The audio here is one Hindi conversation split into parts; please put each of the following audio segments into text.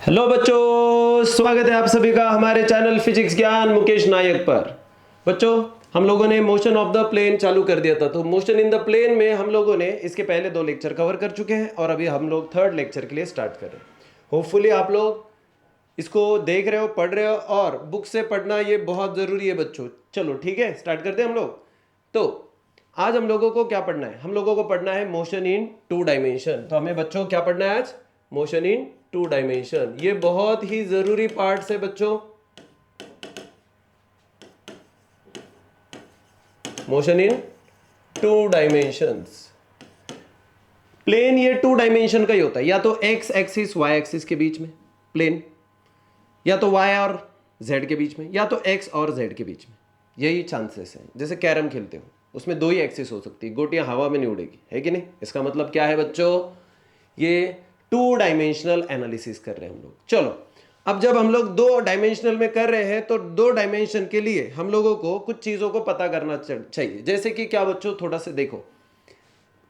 हेलो बच्चों, स्वागत है आप सभी का हमारे चैनल फिजिक्स ज्ञान मुकेश नायक पर। बच्चों, हम लोगों ने मोशन ऑफ द प्लेन चालू कर दिया था। तो मोशन इन द प्लेन में हम लोगों ने इसके पहले 2 लेक्चर कवर कर चुके हैं और अभी हम लोग 3rd लेक्चर के लिए स्टार्ट कर रहे हैं। होपफुली आप लोग इसको देख रहे हो, पढ़ रहे हो और बुक से पढ़ना ये बहुत ज़रूरी है बच्चों। चलो ठीक है, स्टार्ट करते हैं हम लोग। तो आज हम लोगों को क्या पढ़ना है? हम लोगों को पढ़ना है मोशन इन 2 डायमेंशन। तो हमें बच्चों क्या पढ़ना है आज? Motion in 2 dimension. ये बहुत ही जरूरी पार्ट्स है बच्चों। Motion in 2 dimensions. प्लेन ये 2 डायमेंशन का ही होता है, या तो एक्स एक्सिस वाई एक्सिस के बीच में प्लेन, या तो वाई और जेड के बीच में, या तो एक्स और जेड के बीच में। यही चांसेस हैं। जैसे कैरम खेलते हो, उसमें 2 ही एक्सिस हो सकती है, गोटियां हवा में नहीं उड़ेगी, है कि नहीं? इसका मतलब क्या है बच्चों? ये 2 डायमेंशनल एनालिसिस कर रहे हैं हम लोग। चलो, अब जब हम लोग 2 डायमेंशनल में कर रहे हैं तो 2 डायमेंशन के लिए हम लोगों को कुछ चीज़ों को पता करना चाहिए। जैसे कि क्या बच्चों, थोड़ा सा देखो,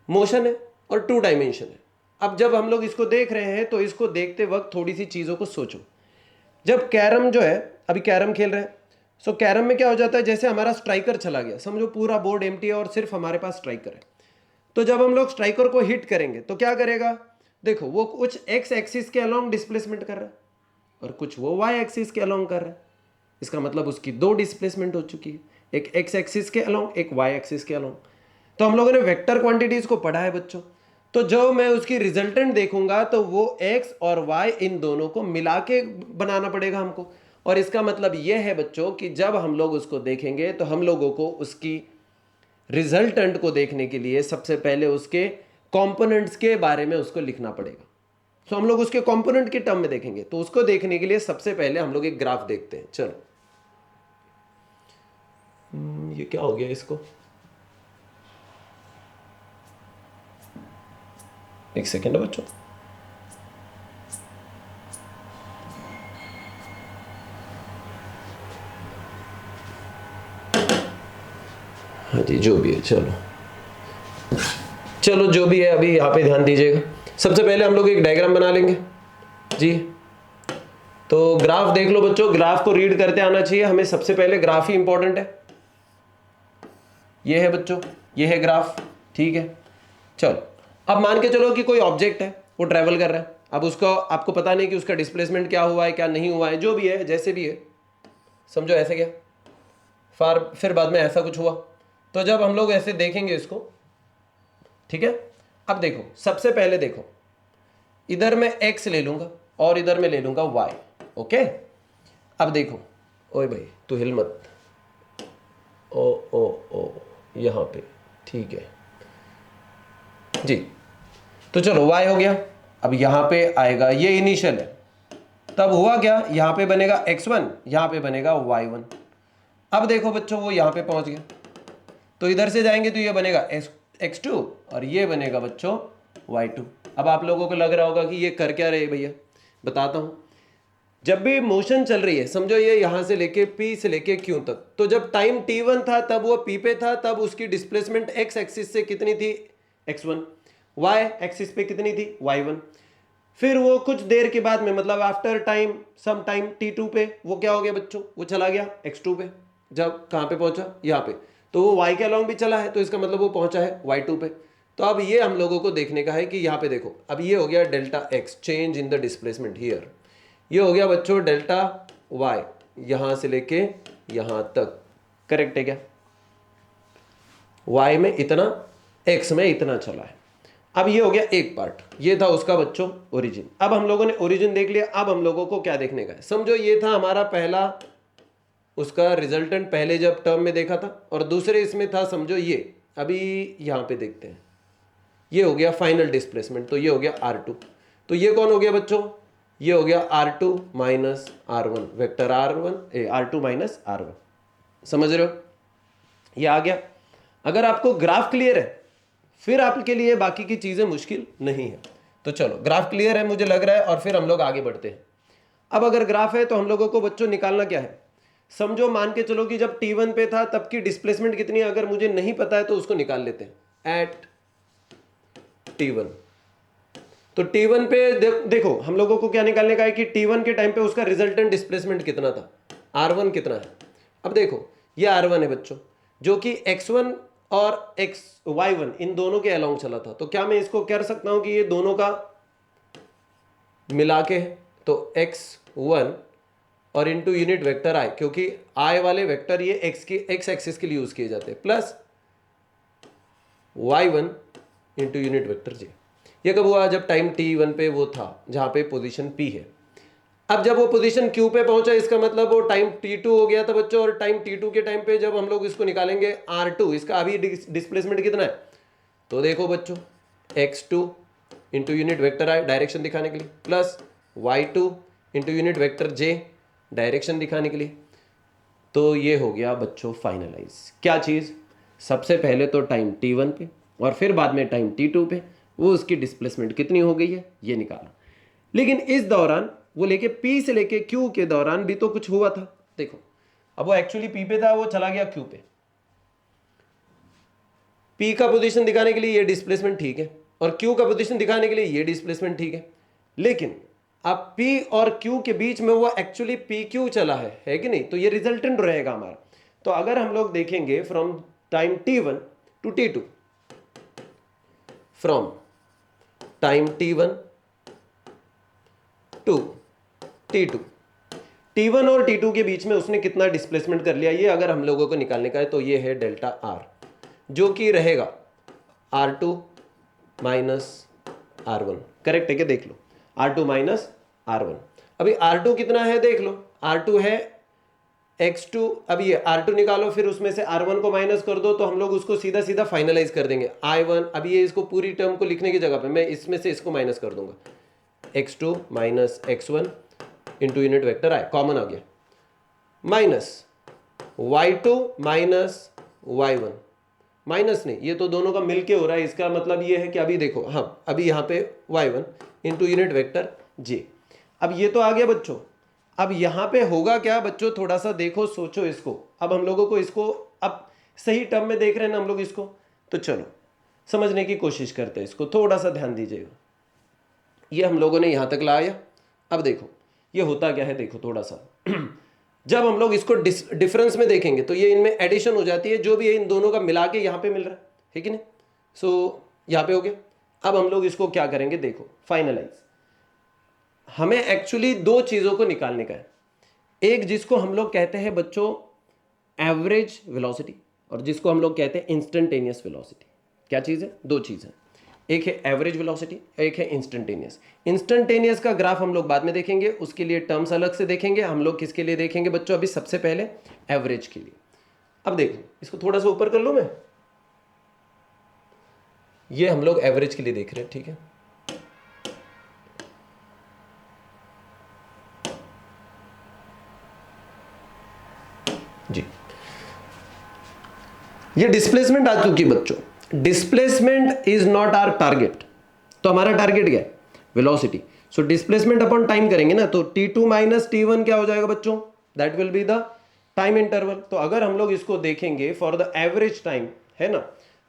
मोशन है और 2 डायमेंशन है। अब जब हम लोग इसको देख रहे हैं तो इसको देखते वक्त थोड़ी सी चीज़ों को सोचो। जब कैरम जो है, अभी कैरम खेल रहे हैं, सो कैरम में क्या हो जाता है, जैसे हमारा स्ट्राइकर चला गया, समझो पूरा बोर्ड एम्प्टी है और सिर्फ हमारे पास स्ट्राइकर है। तो जब हम लोग स्ट्राइकर को हिट करेंगे तो क्या करेगा? देखो, वो कुछ एक्स एक्सिस के अलोंग डिस्प्लेसमेंट कर रहा है और कुछ वो वाई एक्सिस के अलोंग कर रहा है। इसका मतलब उसकी 2 डिस्प्लेसमेंट हो चुकी है, एक एक्स एक्सिस के अलोंग, एक वाई एक्सिस के अलोंग। तो हम लोगों ने वेक्टर क्वांटिटीज को पढ़ा है बच्चों। तो जो मैं उसकी रिजल्टेंट देखूंगा तो वो एक्स और वाई इन दोनों को मिला के बनाना पड़ेगा हमको। और इसका मतलब यह है बच्चों कि जब हम लोग उसको देखेंगे तो हम लोगों को उसकी रिजल्टेंट को देखने के लिए सबसे पहले उसके कंपोनेंट्स के बारे में उसको लिखना पड़ेगा। तो हम लोग उसके कंपोनेंट के टर्म में देखेंगे। तो उसको देखने के लिए सबसे पहले हम लोग एक ग्राफ देखते हैं। चलो, ये क्या हो गया इसको? एक सेकेंड है बच्चों। हाँ जी, जो भी है, चलो चलो जो भी है, अभी यहाँ पे ध्यान दीजिएगा। सबसे पहले हम लोग एक डायग्राम बना लेंगे जी। तो ग्राफ देख लो बच्चों, ग्राफ को रीड करते आना चाहिए हमें। सबसे पहले ग्राफ ही इंपॉर्टेंट है। ये है बच्चों, ये है ग्राफ, ठीक है। चलो, अब मान के चलो कि कोई ऑब्जेक्ट है, वो ट्रैवल कर रहा है। अब उसको आपको पता नहीं कि उसका डिस्प्लेसमेंट क्या हुआ है, क्या नहीं हुआ है, जो भी है, जैसे भी है, समझो ऐसे क्या फिर बाद में ऐसा कुछ हुआ। तो जब हम लोग ऐसे देखेंगे इसको, ठीक है। अब देखो, सबसे पहले देखो, इधर मैं x ले लूंगा और इधर मैं ले लूंगा y। ओके, अब देखो, ओए भाई तू हिल मत, ओ ओ ओ यहां पे, ठीक है जी। तो चलो y हो गया। अब यहां पे आएगा, ये इनिशियल है, तब हुआ क्या, यहां पे बनेगा x1, यहां पे बनेगा y1। अब देखो बच्चों, वो यहां पे पहुंच गया, तो इधर से जाएंगे तो ये बनेगा x2 और ये बनेगा बच्चों y2। अब आप लोगों को लग रहा होगा कि ये कर क्या रहे भैया, बताता हूं। जब भी मोशन चल रही है, समझो ये यहां से लेके P से लेके Q तक, तो जब टाइम t1 था तब वो P पे था, तब उसकी डिस्प्लेसमेंट x एक्सिस से कितनी थी, x1, y एक्सिस पे कितनी थी, y1। फिर वो कुछ देर के बाद में, मतलब after time some time t2 पे वो क्या हो गया बच्चों, वो चला गया x2 पे। जब कहां पे पहुंचा, यहां पे, तो वो y के अलोंग भी चला है, तो इसका मतलब वो पहुंचा है y2 पे। तो अब ये हम लोगों को देखने का है कि यहां पे देखो, अब ये हो गया delta x, change in the displacement here. ये हो गया बच्चों डेल्टा y, यहां से लेके यहां तक, करेक्ट है क्या? y में इतना, x में इतना चला है। अब ये हो गया एक पार्ट, ये था उसका बच्चों ओरिजिन। अब हम लोगों ने ओरिजिन देख लिया। अब हम लोगों को क्या देखने का है, समझो ये था हमारा पहला उसका रिजल्टेंट, पहले जब टर्म में देखा था, और दूसरे इसमें था समझो ये। अभी यहां पे देखते हैं, ये हो गया फाइनल डिस्प्लेसमेंट, तो ये हो गया r2। तो ये कौन हो गया बच्चों, ये हो गया r2 minus r1, vector r2 minus r1। समझ रहे हो, ये आ गया। अगर आपको ग्राफ क्लियर है, फिर आपके लिए बाकी की चीजें मुश्किल नहीं है। तो चलो, ग्राफ क्लियर है मुझे लग रहा है, और फिर हम लोग आगे बढ़ते हैं। अब अगर ग्राफ है तो हम लोगों को बच्चों निकालना क्या है, समझो मान के चलो कि जब t1 पे था तब की डिस्प्लेसमेंट कितनी है, अगर मुझे नहीं पता है तो उसको निकाल लेते हैं एट t1। तो T1 पे देखो हम लोगों को क्या निकालने का है कि T1 के टाइम पे उसका रिजल्टेंट डिस्प्लेसमेंट कितना था, R1 कितना है। अब देखो ये R1 है बच्चों, जो कि X1 और Y1 इन दोनों के अलोंग चला था। तो क्या मैं इसको कर सकता हूं कि ये दोनों का मिला के है, तो X1 और इंटू यूनिट वेक्टर I, क्योंकि I वाले वेक्टर ये एक्स एक्सिस के लिए यूज किए जाते हैं, plus Y1 into unit vector J। ये कब हुआ, जब टाइम T1 पे वो था जहां पे पोजीशन P है। अब जब वो पोजीशन Q पे पहुंचा, इसका मतलब वो टाइम T2 हो गया था बच्चों, और टाइम T2 के टाइम पे जब हम लोग इसको निकालेंगे R2, इसका अभी डिस्प्लेसमेंट कितना है, तो देखो बच्चों X2 into unit vector I direction दिखाने के लिए, plus Y2 into unit vector J direction दिखाने के लिए। तो ये हो गया बच्चों फाइनलाइज। क्या चीज़, सबसे पहले तो टाइम T1 पे और फिर बाद में टाइम T2 पे वो उसकी डिस्प्लेसमेंट कितनी हो गई है ये निकाला। लेकिन इस दौरान वो लेके P से लेके Q के दौरान भी तो कुछ हुआ था। देखो अब वो एक्चुअली P पे था, वो चला गया Q पे। P का पोजीशन दिखाने के लिए ये डिस्प्लेसमेंट ठीक है, और Q का पोजीशन दिखाने के लिए ये डिस्प्लेसमेंट ठीक है। लेकिन अब P और Q के बीच में वो एक्चुअली PQ चला है कि नहीं, तो ये रिजल्टेंट रहेगा हमारा। तो अगर हम लोग देखेंगे from time T1 to T2, from time T1 to T2, T1 और T2 के बीच में उसने कितना डिस्प्लेसमेंट कर लिया, ये अगर हम लोगों को निकालने का है तो ये है डेल्टा R, जो कि रहेगा R2 माइनस R1। करेक्ट है क्या, देख लो R2 माइनस R1। अभी R2 कितना है देख लो, R2 है X2। अभी ये R2 निकालो, फिर उसमें से R1 को माइनस कर दो, तो हम लोग उसको सीधा सीधा फाइनलाइज कर देंगे I1। अभी ये इसको पूरी टर्म को लिखने की जगह पे मैं इसमें से इसको माइनस कर दूंगा, X2 minus X1 into unit vector I common आ गया, minus Y2 minus Y1, minus नहीं, ये तो दोनों का मिलके हो रहा है। इसका मतलब ये है कि अभी देखो, हाँ अभी यहाँ पे Y1 into unit vector J। अब ये तो आ गया बच्चों। अब यहाँ पे होगा क्या बच्चों, थोड़ा सा देखो सोचो इसको। अब हम लोगों को इसको अब सही टर्म में देख रहे हैं ना हम लोग इसको, तो चलो समझने की कोशिश करते हैं इसको, थोड़ा सा ध्यान दीजिएगा। ये हम लोगों ने यहाँ तक लाया। अब देखो ये होता क्या है, देखो थोड़ा सा जब हम लोग इसको डिफरेंस में देखेंगे तो ये इनमें एडिशन हो जाती है, जो भी है इन दोनों का मिला के यहाँ पे मिल रहा है कि नहीं। सो यहाँ पे हो गया। अब हम लोग इसको क्या करेंगे, देखो फाइनलाइज। हमें एक्चुअली दो चीज़ों को निकालने का है, एक जिसको हम लोग कहते हैं बच्चों एवरेज वेलोसिटी, और जिसको हम लोग कहते हैं इंस्टेंटेनियस वेलोसिटी। क्या चीज़ है, दो चीज़ है, एक है एवरेज वेलोसिटी, एक है इंस्टेंटेनियस। इंस्टेंटेनियस का ग्राफ हम लोग बाद में देखेंगे, उसके लिए टर्म्स अलग से देखेंगे। हम लोग किसके लिए देखेंगे बच्चों, अभी सबसे पहले एवरेज के लिए। अब देखो इसको थोड़ा सा ऊपर कर लो, मैं ये हम लोग एवरेज के लिए देख रहे हैं, ठीक है। जी ये डिस्प्लेसमेंट आ चुकी बच्चों। Displacement is not our target, तो हमारा टारगेट क्या है, velocity. So displacement upon time करेंगे ना, तो T2 माइनस T1 क्या हो जाएगा बच्चों, that will be the time interval. तो अगर हम लोग इसको देखेंगे फॉर द एवरेज टाइम, है ना,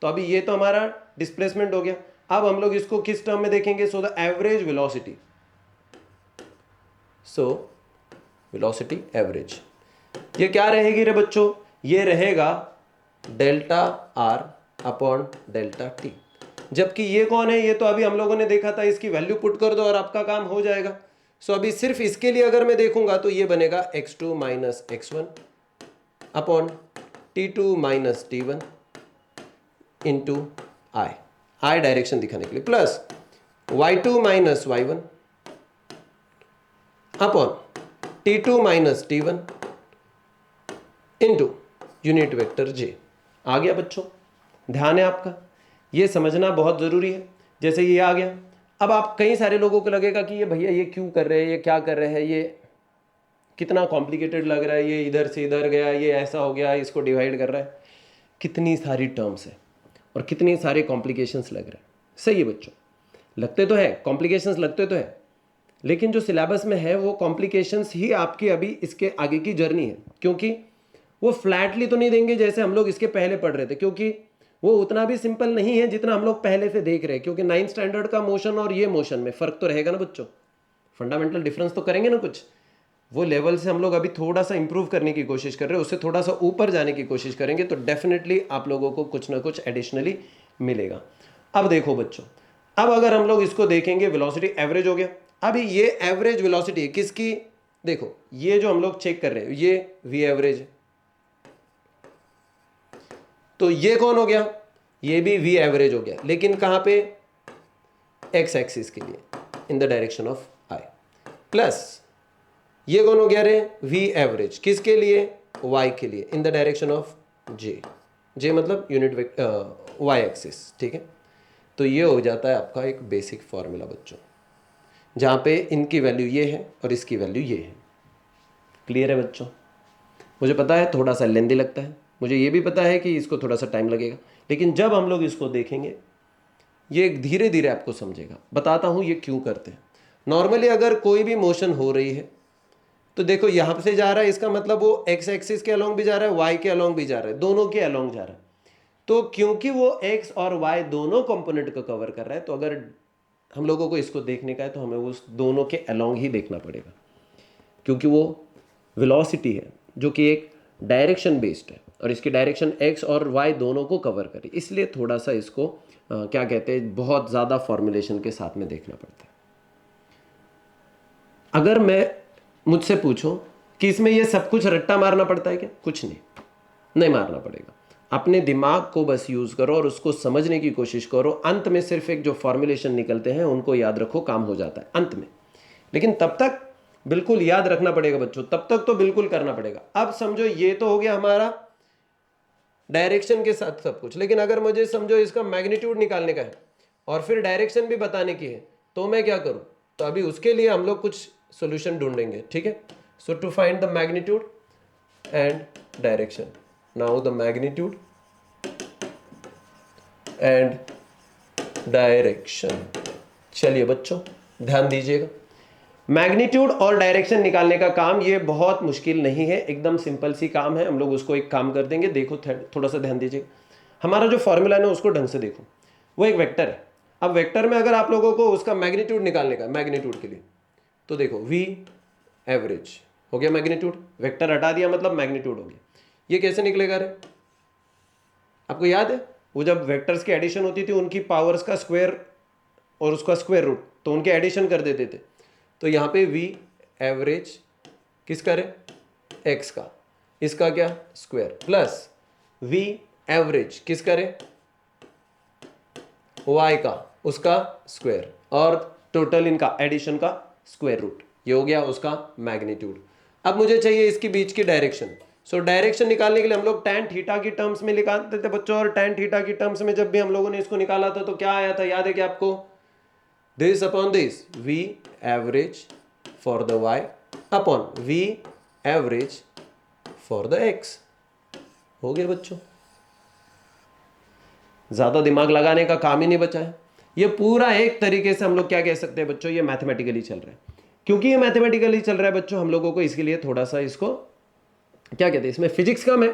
तो अभी ये तो हमारा डिस्प्लेसमेंट हो गया। अब हम लोग इसको किस टर्म में देखेंगे, so the average velocity. So velocity average ये क्या रहेगी रे बच्चों, ये रहेगा delta R upon delta T। जबकि ये कौन है, ये तो अभी हम लोगों ने देखा था, इसकी वैल्यू पुट कर दो और आपका काम हो जाएगा। सो अभी सिर्फ इसके लिए अगर मैं देखूंगा तो ये बनेगा X2 minus X1 upon T2 minus T1 into I direction दिखाने के लिए, plus Y2 minus Y1 upon T2 minus T1 into unit vector J। आ गया बच्चों, ध्यान है आपका, ये समझना बहुत ज़रूरी है। जैसे ये आ गया, अब आप कई सारे लोगों को लगेगा कि ये भैया ये क्यों कर रहे हैं, ये क्या कर रहे हैं, ये कितना कॉम्प्लिकेटेड लग रहा है, ये इधर से इधर गया, ये ऐसा हो गया, इसको डिवाइड कर रहा है। कितनी सारी टर्म्स है और कितने सारे कॉम्प्लिकेशंस लग रहे हैं। सही है बच्चों, लगते तो है कॉम्प्लिकेशंस, लगते तो है, लेकिन जो सिलेबस में है वो कॉम्प्लिकेशंस ही आपकी अभी इसके आगे की जर्नी है। क्योंकि वो फ्लैटली तो नहीं देंगे जैसे हम लोग इसके पहले पढ़ रहे थे, क्योंकि वो उतना भी सिंपल नहीं है जितना हम लोग पहले से देख रहे हैं, क्योंकि 9th स्टैंडर्ड का मोशन और ये मोशन में फर्क तो रहेगा ना बच्चों, फंडामेंटल डिफरेंस तो करेंगे ना कुछ। वो लेवल से हम लोग अभी थोड़ा सा इंप्रूव करने की कोशिश कर रहे हैं, उससे थोड़ा सा ऊपर जाने की कोशिश करेंगे, तो डेफिनेटली आप लोगों को कुछ ना कुछ एडिशनली मिलेगा। अब देखो बच्चों, अब अगर हम लोग इसको देखेंगे, वेलोसिटी एवरेज हो गया। अभी ये एवरेज वेलोसिटी किसकी, देखो ये जो हम लोग चेक कर रहे हैं ये वी एवरेज है, तो ये कौन हो गया, ये भी वी एवरेज हो गया, लेकिन कहां पे, एक्स एक्सिस के लिए, in the direction of I. Plus ये कौन हो गया रे, वी एवरेज किसके लिए, वाई के लिए, इन द डायरेक्शन ऑफ जे, जे मतलब यूनिट वाई एक्सिस, ठीक है। तो ये हो जाता है आपका एक बेसिक फॉर्मूला बच्चों, जहां पे इनकी वैल्यू ये है और इसकी वैल्यू ये है। क्लियर है बच्चों? मुझे पता है थोड़ा सा लेंदी लगता है, मुझे ये भी पता है कि इसको थोड़ा सा टाइम लगेगा, लेकिन जब हम लोग इसको देखेंगे ये धीरे धीरे आपको समझेगा। बताता हूं ये क्यों करते हैं। नॉर्मली अगर कोई भी मोशन हो रही है तो देखो यहां से जा रहा है, इसका मतलब वो एक्स एक्सिस के अलोंग भी जा रहा है, वाई के अलोंग भी जा रहा है, दोनों के अलोंग जा रहा है। तो क्योंकि वो एक्स और वाई दोनों कंपोनेंट को कवर कर रहा है, तो अगर हम लोगों को इसको देखने का है तो हमें उस दोनों के अलोंग ही देखना पड़ेगा, क्योंकि वो वेलोसिटी है जो कि एक डायरेक्शन बेस्ड है और इसकी डायरेक्शन एक्स और वाई दोनों को कवर करे, इसलिए थोड़ा सा इसको क्या कहते हैं, बहुत ज़्यादा फॉर्मुलेशन के साथ में देखना पड़ता है। अगर मैं मुझसे पूछूं कि इसमें ये सब कुछ रट्टा मारना पड़ता है क्या, कुछ नहीं मारना पड़ेगा। अपने दिमाग को बस यूज करो और उसको समझने की कोशिश करो। अंत में सिर्फ एक जो फॉर्मुलेशन निकलते हैं उनको याद रखो, काम हो जाता है अंत में। लेकिन तब तक बिल्कुल याद रखना पड़ेगा बच्चों, तब तक तो बिल्कुल करना पड़ेगा। अब समझो ये तो हो गया हमारा डायरेक्शन के साथ सब कुछ, लेकिन अगर मुझे समझो इसका मैग्नीट्यूड निकालने का है और फिर डायरेक्शन भी बताने की है, तो मैं क्या करूं, तो अभी उसके लिए हम लोग कुछ सोल्यूशन ढूंढेंगे, ठीक है। So to find the magnitude and direction, now the magnitude and direction. चलिए बच्चों ध्यान दीजिएगा, मैग्नीट्यूड और डायरेक्शन निकालने का काम ये बहुत मुश्किल नहीं है, एकदम सिंपल सी काम है। हम लोग उसको एक काम कर देंगे। देखो थोड़ा सा ध्यान दीजिए, हमारा जो फॉर्मूला है ना उसको ढंग से देखो। वो एक वेक्टर है। अब वेक्टर में अगर आप लोगों को उसका मैग्नीट्यूड निकालने का, मैग्नीट्यूड के लिए तो देखो वी एवरेज हो गया मैग्नीट्यूड, वेक्टर हटा दिया मतलब मैग्नीट्यूड हो गया। ये कैसे निकलेगा रे, आपको याद है वो जब वेक्टर्स की एडिशन होती थी उनकी पावर्स का स्क्वायर और उसका स्क्वायर रूट, तो उनके एडिशन कर देते थे। तो यहाँ पे वी एवरेज किस करे, एक्स का, इसका क्या स्क्वायर, प्लस वी एवरेज किस करे, वाई का, उसका स्क्वायर, और टोटल इनका एडिशन का स्क्वायर रूट। ये हो गया उसका मैग्नीट्यूड। अब मुझे चाहिए इसके बीच की डायरेक्शन। सो डायरेक्शन निकालने के लिए हम लोग tan थीटा की टर्म्स में निकालते थे बच्चों, और tan थीटा की टर्म्स में जब भी हम लोगों ने इसको निकाला था तो क्या आया था, याद है क्या आपको, this upon this, V average for the y upon V average for the x। हो गया बच्चों, ज्यादा दिमाग लगाने का काम ही नहीं बचा है। ये पूरा एक तरीके से हम लोग क्या कह सकते हैं बच्चों, ये मैथमेटिकली चल रहा है। क्योंकि ये मैथमेटिकली चल रहा है बच्चों, हम लोगों को इसके लिए थोड़ा सा इसको क्या कहते हैं, इसमें फिजिक्स कम है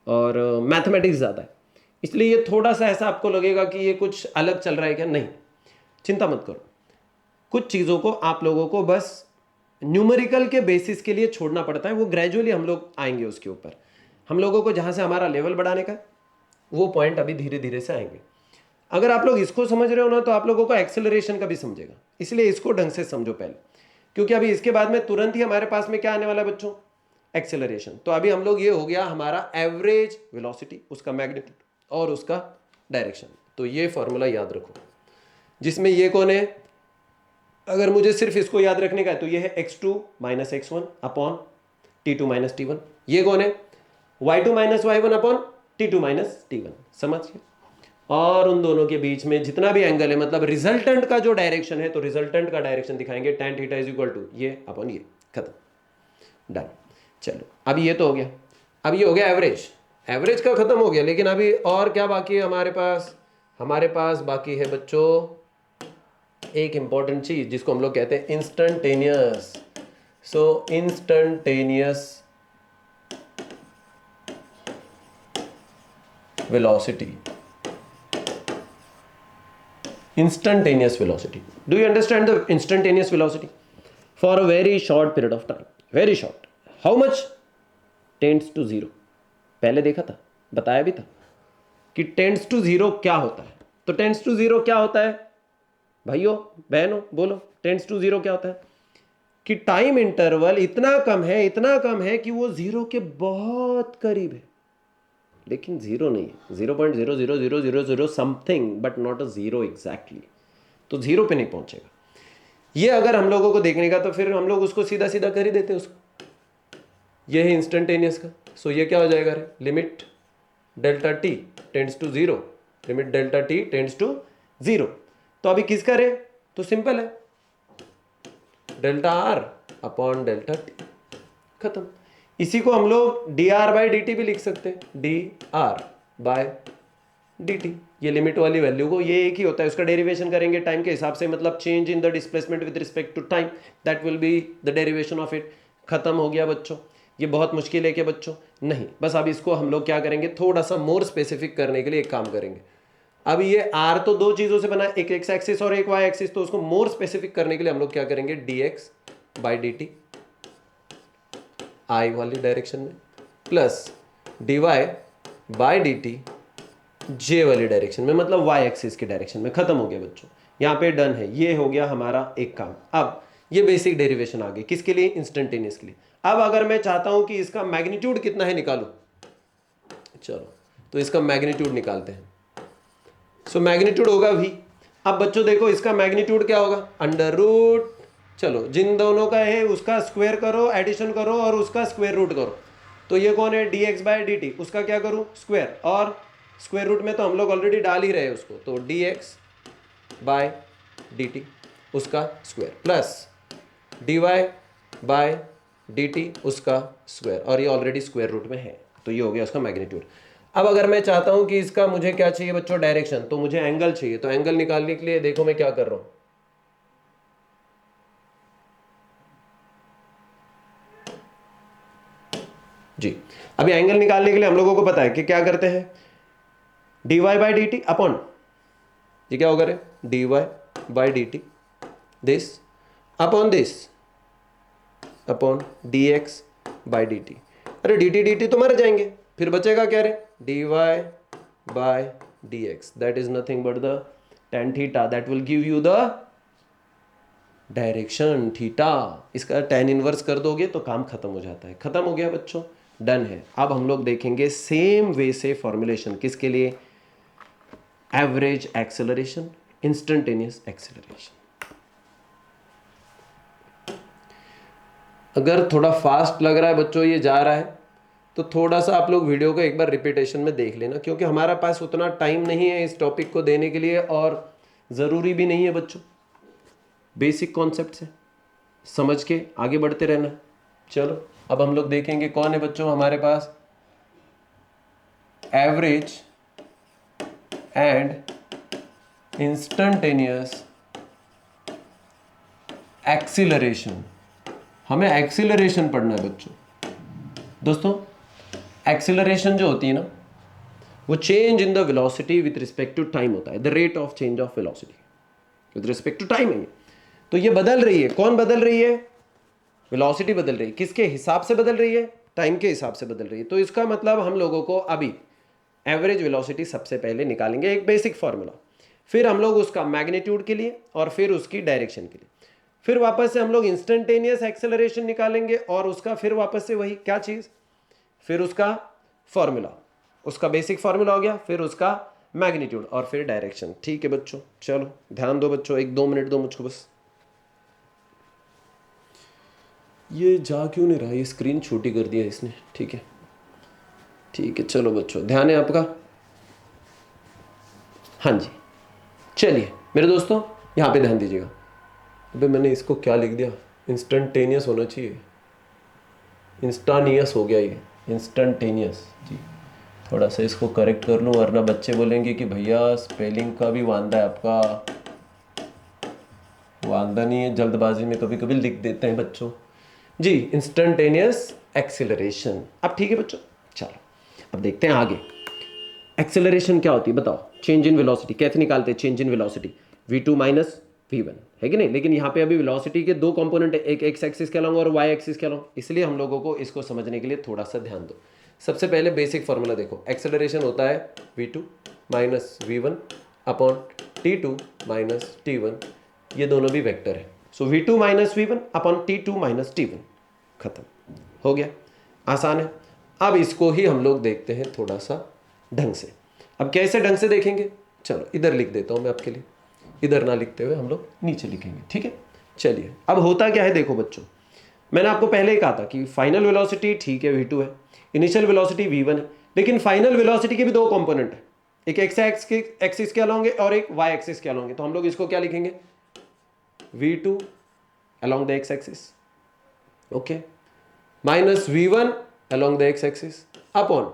और मैथमेटिक्स ज़्यादा है, इसलिए ये थोड़ा सा ऐसा आपको लगेगा कि ये कुछ अलग चल रहा है क्या, नहीं, चिंता मत करो। कुछ चीज़ों को आप लोगों को बस न्यूमेरिकल के बेसिस के लिए छोड़ना पड़ता है, वो ग्रेजुअली हम लोग आएंगे उसके ऊपर। हम लोगों को जहाँ से हमारा लेवल बढ़ाने का वो पॉइंट अभी धीरे धीरे से आएंगे। अगर आप लोग इसको समझ रहे हो ना तो आप लोगों को एक्सेलरेशन का भी समझेगा, इसलिए इसको ढंग से समझो पहले, क्योंकि अभी इसके बाद में तुरंत ही हमारे पास में क्या आने वाला है बच्चों, एक्सेलरेशन। तो अभी हम लोग, ये हो गया हमारा एवरेज वेलोसिटी, उसका मैग्नीट्यूड और उसका डायरेक्शन। तो ये फॉर्मूला याद रखो, जिसमें ये कौन है, अगर मुझे सिर्फ इसको याद रखने का है तो ये है x2 minus x1 upon t2 minus t1। ये कौन है, y2 minus y1 upon t2 minus t1। समझिए, और उन दोनों के बीच में जितना भी एंगल है, मतलब रिजल्टेंट का जो डायरेक्शन है, तो रिजल्टेंट का डायरेक्शन दिखाएंगे tan theta is equal to ये अपॉन ये, खत्म, डन। चलो अब ये तो हो गया, अब ये हो गया एवरेज, एवरेज का खत्म हो गया। लेकिन अभी और क्या बाकी है हमारे पास, हमारे पास बाकी है बच्चों एक इंपॉर्टेंट चीज जिसको हम लोग कहते हैं instantaneous. So instantaneous velocity, instantaneous velocity. Do you understand the instantaneous velocity? For a very short period of time, very short. How much? Tends to zero. पहले देखा था, बताया भी था कि टेंड्स टू जीरो क्या होता है. तो टेंड्स टू जीरो क्या होता है भाइयों बहनों, बोलो. टेंड्स टू जीरो क्या होता है कि टाइम इंटरवल इतना कम है कि वो जीरो के बहुत करीब है, लेकिन जीरो नहीं है. 0.00000 something, but not a zero exactly. तो जीरो पे नहीं पहुंचेगा. ये अगर हम लोगों को देखने का, तो फिर हम लोग उसको सीधा सीधा कर ही देते उसको. ये है इंस्टेंटेनियस का. सो ये क्या हो जाएगा रे, limit delta T tends to zero, limit delta T tends to zero. तो अभी किसका रे, तो सिंपल है, delta R upon delta T, खत्म. इसी को हम लोग D R by D T भी लिख सकते हैं, D R by D T. ये लिमिट वाली वैल्यू को, ये एक ही होता है, उसका डेरिवेशन करेंगे टाइम के हिसाब से, मतलब change in the displacement with respect to time, that will be the derivation of it. खत्म हो गया बच्चों. ये बहुत मुश्किल है क्या बच्चों? नहीं. बस अब इसको हम लोग क्या करेंगे, थोड़ा सा मोर स्पेसिफिक करने के लिए एक काम करेंगे. अब ये आर तो दो चीजों से बना है, एक एक्स एक्सिस और एक वाई एक्सिस. तो उसको मोर स्पेसिफिक करने के लिए हम लोग क्या करेंगे, d x by D t i वाली डायरेक्शन में, plus d Y by D t j वाली डायरेक्शन में, मतलब वाई एक्सिस की डायरेक्शन में. खत्म हो गया बच्चों. यहाँ पे डन है. ये हो गया हमारा एक काम. अब ये बेसिक डेरिवेशन आ गई किसके लिए, इंस्टेंटेनियस के लिए. अब अगर मैं चाहता हूं कि इसका मैग्नीट्यूड कितना है निकालूं, चलो तो इसका मैग्नीट्यूड निकालते हैं. सो मैग्नीट्यूड होगा v. अब बच्चों देखो इसका मैग्नीट्यूड क्या होगा, अंडर रूट, चलो जिन दोनों का है उसका स्क्वायर करो, एडिशन करो और उसका स्क्वायर रूट करो. तो ये कौन है, D x by D T, उसका क्या करूं, स्क्वायर. और स्क्वायर रूट में तो हम लोग ऑलरेडी डाल ही रहे हैं उसको, तो d x by D T उसका square, plus d Y by D T उसका स्क्वायर, और ये ऑलरेडी स्क्वायर रूट में है. तो ये हो गया उसका मैग्नीट्यूड. अब अगर मैं चाहता हूं कि इसका मुझे क्या चाहिए बच्चों, डायरेक्शन, तो मुझे एंगल चाहिए. तो एंगल निकालने के लिए देखो मैं क्या कर रहा हूं, जी. अभी एंगल निकालने के लिए हम लोगों को पता है कि क्या करते हैं, D Y by D T upon, ये क्या होगा रे, D Y by D T this upon this upon D x by D T. अरे डी टी तो मर जाएंगे, फिर बचेगा क्या रे, D Y by D X, that is nothing but the tan theta, that will give you the direction theta. इसका टेन इनवर्स कर दोगे तो काम खत्म हो जाता है. खत्म हो गया बच्चों, डन है. अब हम लोग देखेंगे सेम वे से फॉर्मुलेशन किसके लिए, एवरेज एक्सेलरेशन, इंस्टेंटेनियस एक्सेलरेशन. अगर थोड़ा फास्ट लग रहा है बच्चों ये जा रहा है, तो थोड़ा सा आप लोग वीडियो को एक बार रिपीटेशन में देख लेना, क्योंकि हमारा पास उतना टाइम नहीं है इस टॉपिक को देने के लिए, और ज़रूरी भी नहीं है बच्चों. बेसिक कॉन्सेप्ट से समझ के आगे बढ़ते रहना. चलो अब हम लोग देखेंगे कौन है बच्चों हमारे पास, एवरेज एंड इंस्टेंटेनियस एक्सीलरेशन. हमें एक्सीलरेशन पढ़ना है बच्चों. दोस्तों एक्सीलरेशन जो होती है ना, वो change in the velocity with respect to time होता है, the rate of change of velocity with respect to time है. तो ये बदल रही है, कौन बदल रही है, वेलोसिटी बदल रही है. किसके हिसाब से बदल रही है, टाइम के हिसाब से बदल रही है. तो इसका मतलब हम लोगों को अभी एवरेज वेलोसिटी सबसे पहले निकालेंगे, एक बेसिक फॉर्मूला, फिर हम लोग उसका मैग्नीट्यूड के लिए और फिर उसकी डायरेक्शन के लिए, फिर वापस से हम लोग इंस्टेंटेनियस एक्सेलरेशन निकालेंगे और उसका फिर वापस से वही क्या चीज़, फिर उसका फॉर्मूला, उसका बेसिक फॉर्मूला हो गया, फिर उसका मैग्नीट्यूड और फिर डायरेक्शन. ठीक है बच्चों, चलो ध्यान दो बच्चों, एक 2 मिनट दो मुझको बस. ये जा क्यों नहीं रहा, ये स्क्रीन छोटी कर दिया इसने. ठीक है ठीक है, चलो बच्चों ध्यान है आपका. हाँ जी चलिए मेरे दोस्तों यहाँ पे ध्यान दीजिएगा. अबे मैंने इसको क्या लिख दिया, इंस्टेंटेनियस होना चाहिए, इंस्टानियस हो गया ये, इंस्टेंटेनियस जी. थोड़ा सा इसको करेक्ट कर लूँ, वरना बच्चे बोलेंगे कि भैया स्पेलिंग का भी वांदा है आपका. वांदा नहीं है, जल्दबाजी में कभी कभी लिख देते हैं बच्चों जी. Instantaneous acceleration. अब ठीक है बच्चों, चलो अब देखते हैं आगे. एक्सेलरेशन क्या होती है बताओ, चेंज इन वेलोसिटी कैसे निकालते हैं, change in velocity. v2 minus v1, है कि नहीं। लेकिन यहाँ पे अभी वेलोसिटी के दो कंपोनेंट है, एक एक्स एक्सिस के अलॉन्ग और वाई एक्सिस के अलॉन्ग, इसलिए हम लोगों को इसको समझने के लिए थोड़ा सा ध्यान दो। सबसे पहले बेसिक फॉर्मूला देखो, एक्सेलरेशन होता है v2 minus v1 upon t2 minus t1, ये दोनों भी वेक्टर है। सो v2 minus v1 upon t2 minus t1, खत्म हो गया, आसान है। अब इसको ही हम लोग देखते हैं थोड़ा सा ढंग से। अब कैसे ढंग से देखेंगे, चलो इधर लिख देता हूं मैं आपके लिए, इधर ना लिखते हुए हम लोग नीचे लिखेंगे, ठीक है। चलिए अब होता क्या है, देखो बच्चों, मैंने आपको पहले ही कहा था कि फाइनल वेलोसिटी ठीक है v2 है, इनिशियल वेलोसिटी v1 है, लेकिन फाइनल वेलोसिटी के भी दो कंपोनेंट है, एक एक्स एक्सिस के अलॉन्ग है और एक वाई एक्सिस के अलॉन्ग है। तो हम लोग इसको क्या लिखेंगे, v2 along the x axis, okay, minus v1 along the x axis upon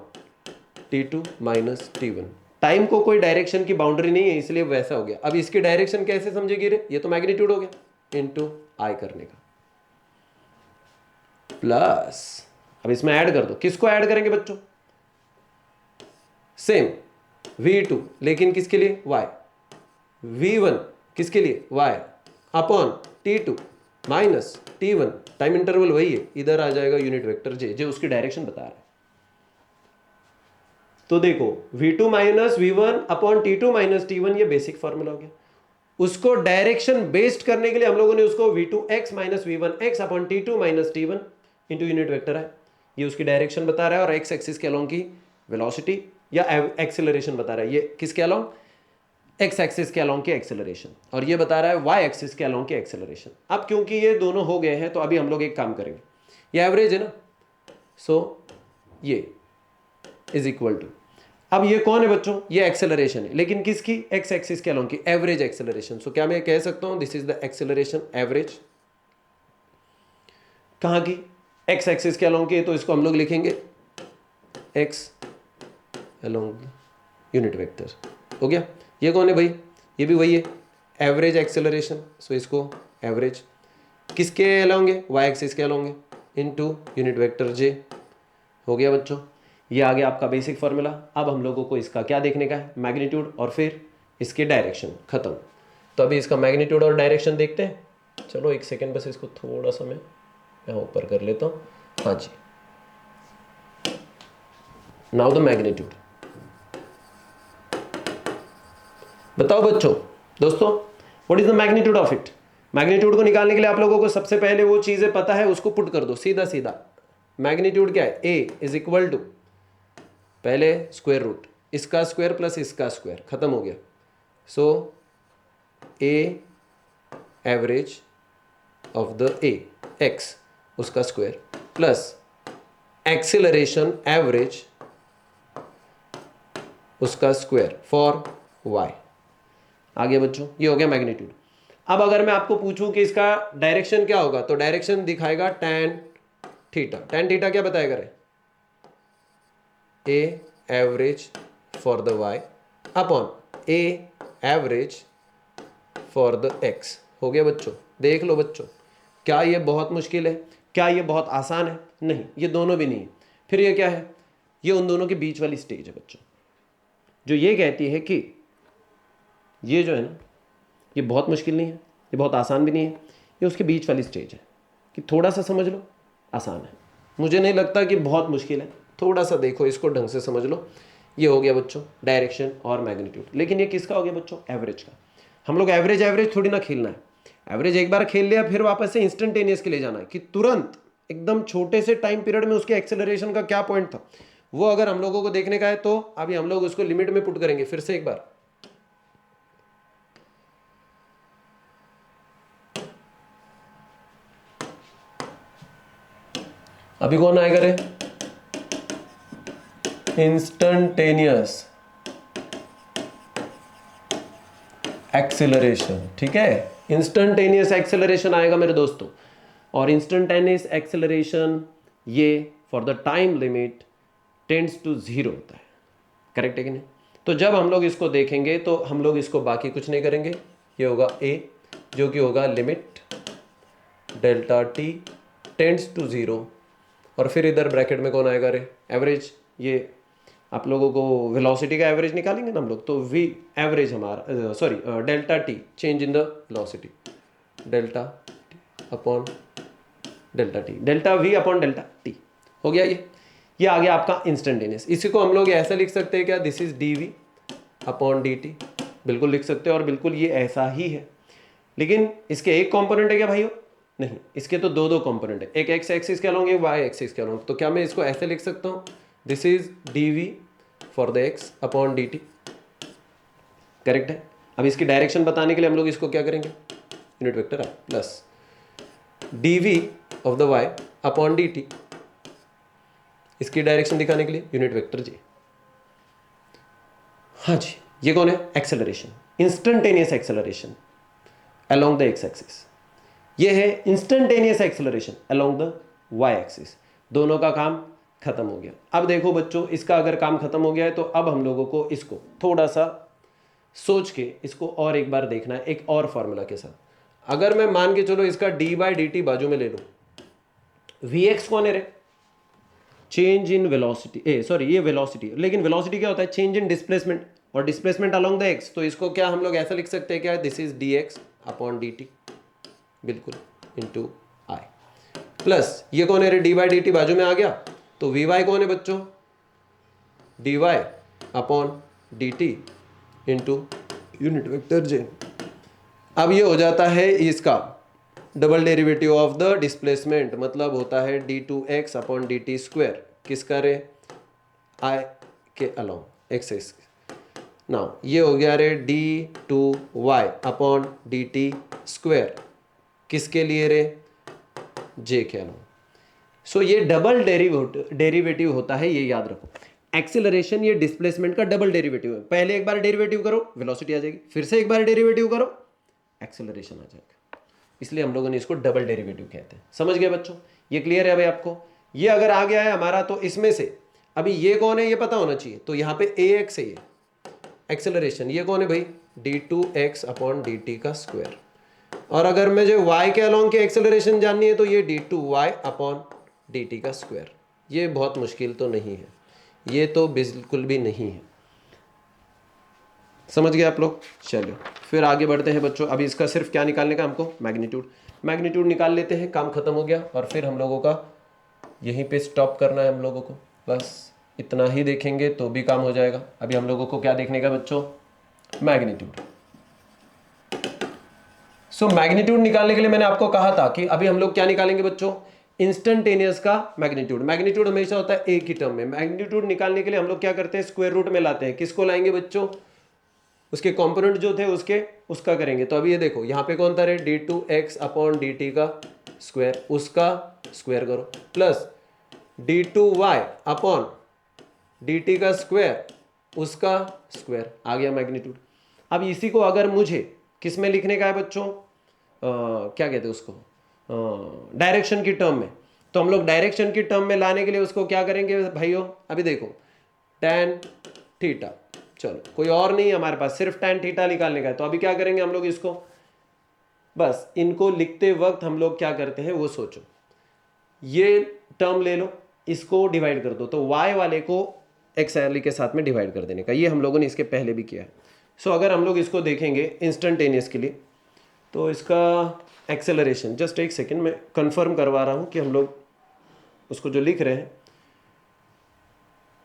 t2 minus t1। Time को कोई डायरेक्शन की बाउंड्री नहीं है, इसलिए वैसा हो गया। अब इसकी डायरेक्शन कैसे समझेगी रे, ये तो मैग्नीट्यूड हो गया इनटू आई करने का, प्लस अब इसमें ऐड कर दो, किसको ऐड करेंगे बच्चों, सेम v2 लेकिन किसके लिए, y, v1 किसके लिए, y upon t2 minus t1, time interval वही है, इधर आ जाएगा यूनिट वेक्टर j, जो उसकी डायरेक्शन बता रहा है। तो देखो v2 minus v1 upon t2 minus t1, ये बेसिक फॉर्मूला हो गया। उसको डायरेक्शन बेस्ड करने के लिए हम लोगों ने उसको v2x minus v1x upon t2 minus t1 into unit vector है, ये उसकी डायरेक्शन बता रहा है, और x एक्सिस के अलोंग की वेलोसिटी या एक्सेलरेशन बता रहा है, ये किसके अलोंग, x एक्सिस के अलोंग की एक्सेलरेशन, और ये बता रहा है y एक्सिस के अलोंग की एक्सेलरेशन। अब क्योंकि ये दोनों हो गए हैं तो अभी हम लोग एक काम करेंगे, ये एवरेज है ना, सो ये इज इक्वल टू, अब ये कौन है बच्चों, ये एक्सेलरेशन है, लेकिन किसकी, एक्स एक्सिस के अलोंग की, एवरेज एक्सेलरेशन। सो क्या मैं कह सकता हूं, this is the acceleration average, कहां की, एक्स एक्सिस के अलोंग की, तो इसको हम लोग लिखेंगे एक्स अलोंग यूनिट वेक्टर, हो गया। ये कौन है भाई, ये भी वही है, एवरेज एक्सेलरेशन, सो इसको एवरेज किसके अलोंग है, वाई एक्सिस के अलोंग है, इनटू यूनिट वेक्टर जे, हो गया बच्चों। ये आ गया आपका बेसिक फार्मूला। अब हम लोगों को इसका क्या देखने का है, मैग्नीट्यूड और फिर इसकी डायरेक्शन, खत्म। तो अभी इसका मैग्नीट्यूड और डायरेक्शन देखते हैं। चलो एक सेकेंड, बस इसको थोड़ा सा मैं यहाँ ऊपर कर लेता हूँ, हाँ जी। नाउ द मैग्नीट्यूड, बताओ बच्चों, दोस्तों, what is the magnitude of it. Magnitude को निकालने के लिए आप लोगों को सबसे पहले वो चीजें पता है, उसको पुट कर दो सीधा सीधा। मैग्नीट्यूड क्या है, ए इज इक्वल टू, पहले स्क्वायर रूट, इसका स्क्वायर प्लस इसका स्क्वायर, खत्म हो गया। So a average of the a x, उसका स्क्वायर प्लस एक्सेलरेशन एवरेज उसका स्क्वायर फॉर वाई। आगे बच्चों, ये हो गया मैग्नीट्यूड। अब अगर मैं आपको पूछूं कि इसका डायरेक्शन क्या होगा, तो डायरेक्शन दिखाएगा tan थीटा। tan थीटा क्या बताएगा रे, A average for the Y upon A average for the X, हो गया बच्चों। देख लो बच्चों, क्या ये बहुत मुश्किल है, क्या ये बहुत आसान है, नहीं, ये दोनों भी नहीं है। फिर ये क्या है, ये उन दोनों के बीच वाली स्टेज है बच्चों, जो ये कहती है कि ये जो है ना, ये बहुत मुश्किल नहीं है, ये बहुत आसान भी नहीं है, ये उसके बीच वाली स्टेज है कि थोड़ा सा समझ लो, आसान है। मुझे नहीं लगता कि बहुत मुश्किल है, थोड़ा सा देखो, इसको ढंग से समझ लो। ये हो गया बच्चों डायरेक्शन और मैग्नीट्यूड। लेकिन ये किसका हो गया बच्चों, एवरेज का। हम लोग एवरेज एवरेज थोड़ी ना खेलना है, एवरेज एक बार खेल लिया फिर वापस से इंस्टेंटेनियस के लिए जाना है कि तुरंत एकदम छोटे से टाइम पीरियड में उसके एक्सेलरेशन का क्या पॉइंट था, वो अगर हम लोगों को देखने का है तो अभी हम लोग उसको लिमिट में पुट करेंगे फिर से एक बार। अभी कौन आएगा रे, इंस्टेंटेनियस एक्सेलरेशन, ठीक है, इंस्टेंटेनियस एक्सेलरेशन आएगा मेरे दोस्तों। और इंस्टेंटेनियस एक्सेलरेशन ये for the time limit tends to zero होता है, करेक्ट है कि नहीं। तो जब हम लोग इसको देखेंगे तो हम लोग इसको बाकी कुछ नहीं करेंगे, ये होगा ए, जो कि होगा limit delta T tends to zero, और फिर इधर ब्रैकेट में कौन आएगा रे, एवरेज। ये आप लोगों को वेलोसिटी का एवरेज निकालेंगे ना हम लोग, तो वी एवरेज हमारा sorry delta T change in the velocity, delta upon delta T, delta we upon delta T हो गया। ये आ गया आपका इंस्टेंटेनियस। इसी को हम लोग ऐसा लिख सकते हैं क्या, this is D V upon D T, बिल्कुल लिख सकते हैं और बिल्कुल ये ऐसा ही है। लेकिन इसके एक कंपोनेंट है क्या भाइयों, नहीं, इसके तो दो कंपोनेंट है, एक एक्स एक्सिस के अलोंग एक वाई एक्सिस के अलोंग। तो क्या मैं इसको ऐसे लिख सकता हूँ, this is D V for the X upon D T, correct है। अब इसकी डायरेक्शन बताने के लिए हम लोग इसको क्या करेंगे, unit vector plus D V of the Y upon D T, इसकी डायरेक्शन दिखाने के लिए यूनिट वेक्टर जी। हाँ जी, ये कौन है, acceleration, instantaneous acceleration along the X axis. ये है instantaneous acceleration along the Y axis. दोनों का काम खत्म हो गया। अब देखो बच्चों, इसका अगर काम खत्म हो गया है तो अब हम लोगों को इसको थोड़ा सा सोच के इसको और एक बार देखना है, एक और फॉर्मूला के साथ। अगर मैं मान के चलो इसका डी बाई डी टी बाजू में ले लूं, वी एक्स कौन है रे, चेंज इन वेलोसिटी, सॉरी ये वेलोसिटी, लेकिन वेलोसिटी क्या होता है, चेंज इन डिस्प्लेसमेंट, और डिस्प्लेसमेंट अलोंग द एक्स। तो इसको क्या हम लोग ऐसा लिख सकते हैं क्या, this is D x upon D T, बिल्कुल, इंटू आई, प्लस ये कौन है रे, डी बाई डी टी बाजू में आ गया, तो वी वाई कौन है बच्चों, d y upon D t into unit vector j. अब ये हो जाता है इसका double derivative of the displacement, मतलब होता है d two x upon D T square, किसका रे, आई के अलोंग एक्स एक्स। नाउ ये हो गया रे D two Y upon D T square, किसके लिए रे, जे के अलोंग। सो ये डबल डेरिवेटिव होता है, ये याद रखो। एक्सेलरेशन ये डिस्प्लेसमेंट का डबल डेरिवेटिव है। पहले एक बार डेरिवेटिव करो वेलोसिटी आ जाएगी, फिर से एक बार डेरिवेटिव करो एक्सेलरेशन आ जाएगा, इसलिए हम लोगों ने इसको डबल डेरिवेटिव कहते हैं। समझ गए बच्चों, ये क्लियर है भाई आपको। ये अगर आ गया है हमारा, तो इसमें से अभी ये कौन है ये पता होना चाहिए, तो यहाँ पे ए एक्स है ये एक्सेलरेशन, ये कौन है भाई, D two x upon D T का स्क्वायर। और अगर मुझे y के अलोंग के एक्सेलरेशन जाननी है तो ये D two Y upon D T का स्क्वायर। ये बहुत मुश्किल तो नहीं है, ये तो बिल्कुल भी नहीं है। समझ गए आप लोग। चलो फिर आगे बढ़ते हैं बच्चों। अभी इसका सिर्फ क्या निकालने का हमको, मैग्नीट्यूड निकाल लेते हैं, काम खत्म हो गया। और फिर हम लोगों का यहीं पे स्टॉप करना है हम लोगों को, बस इतना ही देखेंगे तो भी काम हो जाएगा। अभी हम लोगों को क्या देखने का बच्चों, मैग्नीट्यूड। सो मैग्नीट्यूड निकालने के लिए मैंने आपको कहा था कि अभी हम लोग क्या निकालेंगे बच्चों, इंस्टेंटेनियस का मैग्नीट्यूड। मैग्नीट्यूड हमेशा होता है एक ही टर्म में। मैग्नीट्यूड निकालने के लिए हम लोग क्या करते हैं, स्क्वायर रूट में लाते हैं। किसको लाएंगे बच्चों, उसके कंपोनेंट जो थे उसका करेंगे। तो अभी ये देखो यहाँ पे कौन था रे, D two x upon D T का स्क्वायर, उसका स्क्वायर करो, plus D two Y upon D T का स्क्वायर, उसका स्क्वायर, आ गया मैग्नीट्यूड। अब इसी को अगर मुझे किस में लिखने का है बच्चों, क्या कहते हैं उसको, डायरेक्शन की टर्म में, तो हम लोग डायरेक्शन की टर्म में लाने के लिए उसको क्या करेंगे भाइयों, अभी देखो tan थीटा, चलो कोई और नहीं हमारे पास, सिर्फ tan थीटा निकालने का है। तो अभी क्या करेंगे हम लोग इसको, बस इनको लिखते वक्त हम लोग क्या करते हैं वो सोचो, ये टर्म ले लो, इसको डिवाइड कर दो, तो y वाले को x वाले के साथ में डिवाइड कर देने का। ये हम लोगों ने इसके पहले भी किया है। सो अगर हम लोग इसको देखेंगे इंस्टेंटेनियस के लिए, तो इसका एक्सेलरेशन, जस्ट एक सेकेंड मैं कंफर्म करवा रहा हूँ कि हम लोग उसको जो लिख रहे हैं,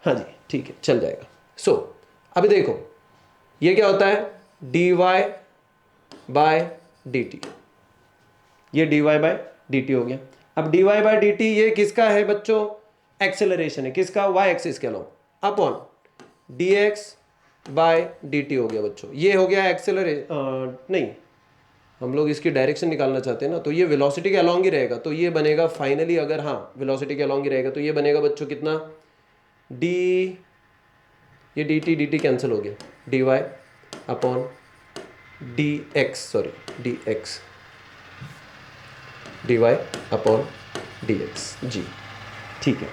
हाँ जी ठीक है चल जाएगा। सो अभी देखो ये क्या होता है, d Y by D T, ये d Y by D t हो गया। अब d Y by D T ये किसका है बच्चों, एक्सेलरेशन है, किसका, वाई एक्सिस के along, upon D x by D t हो गया बच्चों। ये हो गया एक्सेलरेशन, नहीं हम लोग इसकी डायरेक्शन निकालना चाहते हैं ना, तो ये वेलोसिटी के अलोंग ही रहेगा। तो ये बनेगा फाइनली, अगर हाँ वेलोसिटी के अलोंग ही रहेगा तो ये बनेगा बच्चों कितना, डी, ये डी टी कैंसिल हो गया, d y upon D x, sorry d x, d y upon D x जी, ठीक है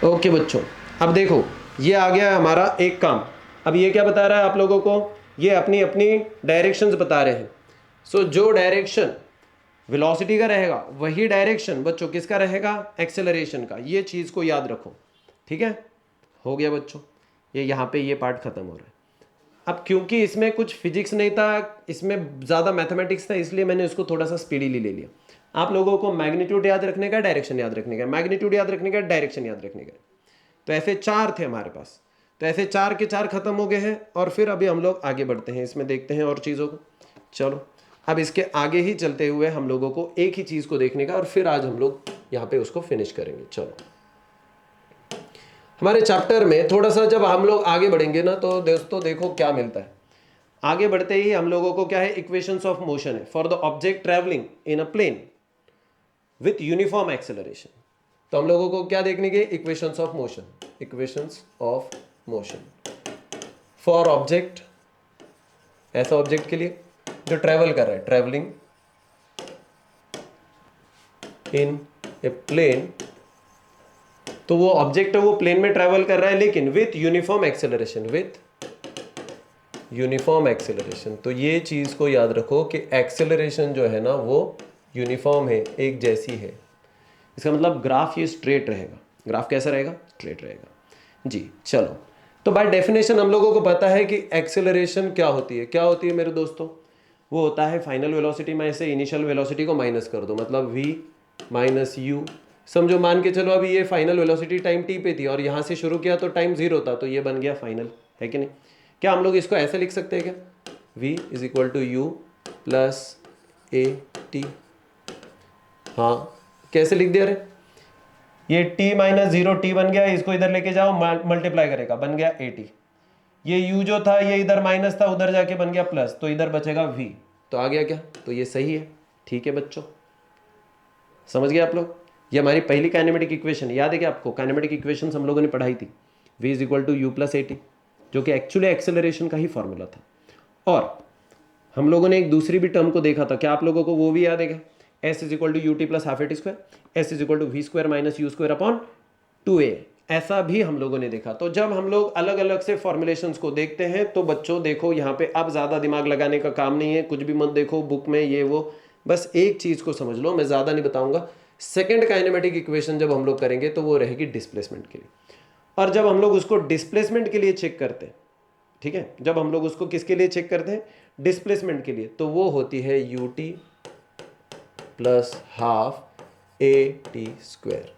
ओके बच्चों। अब देखो ये आ गया हमारा एक काम। अब ये क्या बता रहा है आप लोगों को, ये अपनी अपनी डायरेक्शंस बता रहे हैं। सो जो डायरेक्शन वेलोसिटी का रहेगा वही डायरेक्शन बच्चों किसका रहेगा, एक्सेलरेशन का। ये चीज़ को याद रखो, ठीक है, हो गया बच्चों। ये यहाँ पे ये पार्ट खत्म हो रहा है। अब क्योंकि इसमें कुछ फिजिक्स नहीं था, इसमें ज़्यादा मैथमेटिक्स था, इसलिए मैंने इसको थोड़ा सा स्पीडीली ले लिया। आप लोगों को मैग्नीट्यूड याद रखने का, डायरेक्शन याद रखने का, मैग्नीट्यूड याद रखने का, डायरेक्शन याद रखने का। तो ऐसे 4 थे हमारे पास, तो ऐसे 4 के 4 खत्म हो गए हैं। और फिर अभी हम लोग आगे बढ़ते हैं, इसमें देखते हैं और चीज़ों को। चलो अब इसके आगे ही चलते हुए हम लोगों को एक ही चीज़ को देखने का, और फिर आज हम लोग यहाँ पे उसको फिनिश करेंगे। चलो हमारे चैप्टर में थोड़ा सा जब हम लोग आगे बढ़ेंगे ना, तो दोस्तों देखो क्या मिलता है। आगे बढ़ते ही हम लोगों को क्या है, इक्वेशंस ऑफ मोशन है for the object travelling in a plane with uniform acceleration. तो हम लोगों को क्या देखने के, equations of motion, equations of motion for object, ऐसा ऑब्जेक्ट के लिए जो ट्रैवल कर रहा है, ट्रैवलिंग इन ए प्लेन। तो वो ऑब्जेक्ट है वो प्लेन में ट्रैवल कर रहा है, लेकिन with uniform acceleration, with uniform acceleration. तो ये चीज को याद रखो कि एक्सेलरेशन जो है ना वो यूनिफॉर्म है, एक जैसी है। इसका मतलब ग्राफ ये स्ट्रेट रहेगा। ग्राफ कैसा रहेगा, स्ट्रेट रहेगा जी। चलो तो बाय डेफिनेशन हम लोगों को पता है कि एक्सेलरेशन क्या होती है। क्या होती है मेरे दोस्तों, वो होता है फाइनल वेलोसिटी में से इनिशियल वेलोसिटी को माइनस कर दो, मतलब v माइनस यू। समझो मान के चलो अभी ये फाइनल वेलोसिटी टाइम t पे थी और यहाँ से शुरू किया तो टाइम 0 था, तो ये बन गया फाइनल, है कि नहीं। क्या हम लोग इसको ऐसे लिख सकते हैं क्या, v is equal to U plus A T. हाँ कैसे लिख दिया रे, ये t माइनस 0 t बन गया, इसको इधर लेके जाओ मल्टीप्लाई करेगा, बन गया ए टी। ये u जो था ये इधर माइनस था, उधर जाके बन गया प्लस, तो इधर बचेगा v। तो आ गया क्या, तो ये सही है। ठीक है बच्चों, समझ गए आप लोग। ये हमारी पहली काइनेमेटिक इक्वेशन याद है क्या आपको, काइनेमेटिक इक्वेशन हम लोगों ने पढ़ाई थी, v is equal to U plus A T, जो कि एक्चुअली एक्सेलरेशन का ही फॉर्मूला था। और हम लोगों ने एक दूसरी भी टर्म को देखा था, क्या आप लोगों को वो भी याद है क्या, s is equal to U T plus half A T square, S is equal to V square minus U square upon 2a, ऐसा भी हम लोगों ने देखा। तो जब हम लोग अलग अलग से फॉर्मुलेशंस को देखते हैं तो बच्चों देखो यहाँ पे अब ज़्यादा दिमाग लगाने का काम नहीं है, कुछ भी मत देखो बुक में ये वो, बस एक चीज़ को समझ लो, मैं ज़्यादा नहीं बताऊंगा। सेकेंड काइनेमेटिक इक्वेशन जब हम लोग करेंगे तो वो रहेगी डिस्प्लेसमेंट के लिए, और जब हम लोग उसको डिस्प्लेसमेंट के लिए चेक करते हैं, ठीक है, जब हम लोग उसको किसके लिए चेक करते हैं, डिस्प्लेसमेंट के लिए, तो वो होती है you T plus half A T square.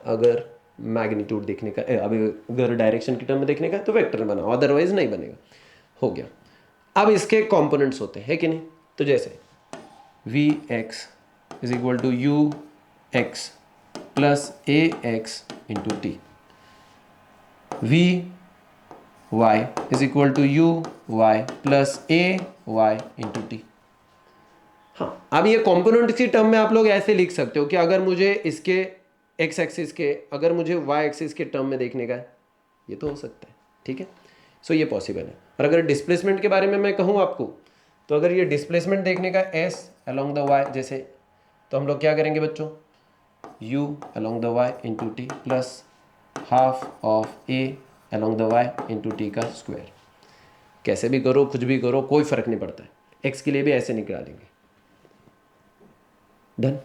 अगर मैग्नीट्यूड देखने का अगर डायरेक्शन की टर्म में देखने का है तो वेक्टर बनाओ, अदरवाइज नहीं बनेगा। हो गया। अब इसके कंपोनेंट्स होते हैं, है कि नहीं। तो जैसे V X is equal to U X plus A X into T, V Y is equal to U Y plus A Y into T. हाँ, अब ये कंपोनेंट की टर्म में आप लोग ऐसे लिख सकते हो कि अगर मुझे इसके एक्स एक्सिस के, अगर मुझे वाई एक्सिस के टर्म में देखने का है, ये तो हो सकता है, ठीक है। सो ये पॉसिबल है। और अगर डिस्प्लेसमेंट के बारे में मैं कहूँ आपको, तो अगर ये डिस्प्लेसमेंट देखने का एस अलोंग द वाई जैसे, तो हम लोग क्या करेंगे बच्चों, U along the Y into T plus half of A along the Y into T का स्क्वायर। कैसे भी करो, कुछ भी करो, कोई फर्क नहीं पड़ता है। एक्स के लिए भी ऐसे निकालेंगे। डन।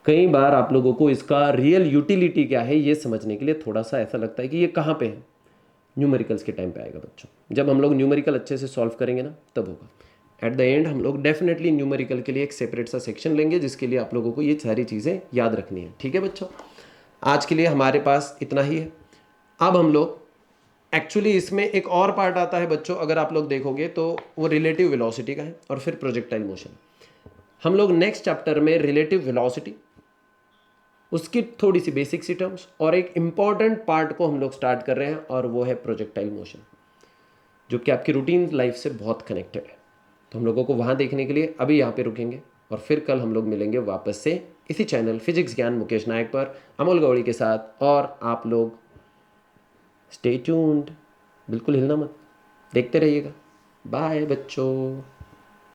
कई बार आप लोगों को इसका रियल यूटिलिटी क्या है ये समझने के लिए थोड़ा सा ऐसा लगता है कि ये कहाँ पे है, न्यूमेरिकल्स के टाइम पे आएगा बच्चों। जब हम लोग न्यूमेरिकल अच्छे से सॉल्व करेंगे ना तब होगा। एट द एंड हम लोग डेफिनेटली न्यूमेरिकल के लिए एक सेपरेट सा सेक्शन लेंगे जिसके लिए आप लोगों को ये सारी चीज़ें याद रखनी है, ठीक है बच्चों। आज के लिए हमारे पास इतना ही है। अब हम लोग एक्चुअली इसमें एक और पार्ट आता है बच्चों, अगर आप लोग देखोगे तो वो रिलेटिव वेलोसिटी का है और फिर प्रोजेक्टाइल मोशन। हम लोग नेक्स्ट चैप्टर में रिलेटिव वेलोसिटी, उसकी थोड़ी सी बेसिक सी टर्म्स और एक इंपॉर्टेंट पार्ट को हम लोग स्टार्ट कर रहे हैं, और वो है प्रोजेक्टाइल मोशन, जो कि आपकी रूटीन लाइफ से बहुत कनेक्टेड है। तो हम लोगों को वहाँ देखने के लिए अभी यहाँ पे रुकेंगे, और फिर कल हम लोग मिलेंगे वापस से इसी चैनल फिजिक्स ज्ञान मुकेश नायक पर अमोल गौड़ी के साथ। और आप लोग स्टे ट्यून्ड, बिल्कुल हिलना मत, देखते रहिएगा। बाय बच्चों।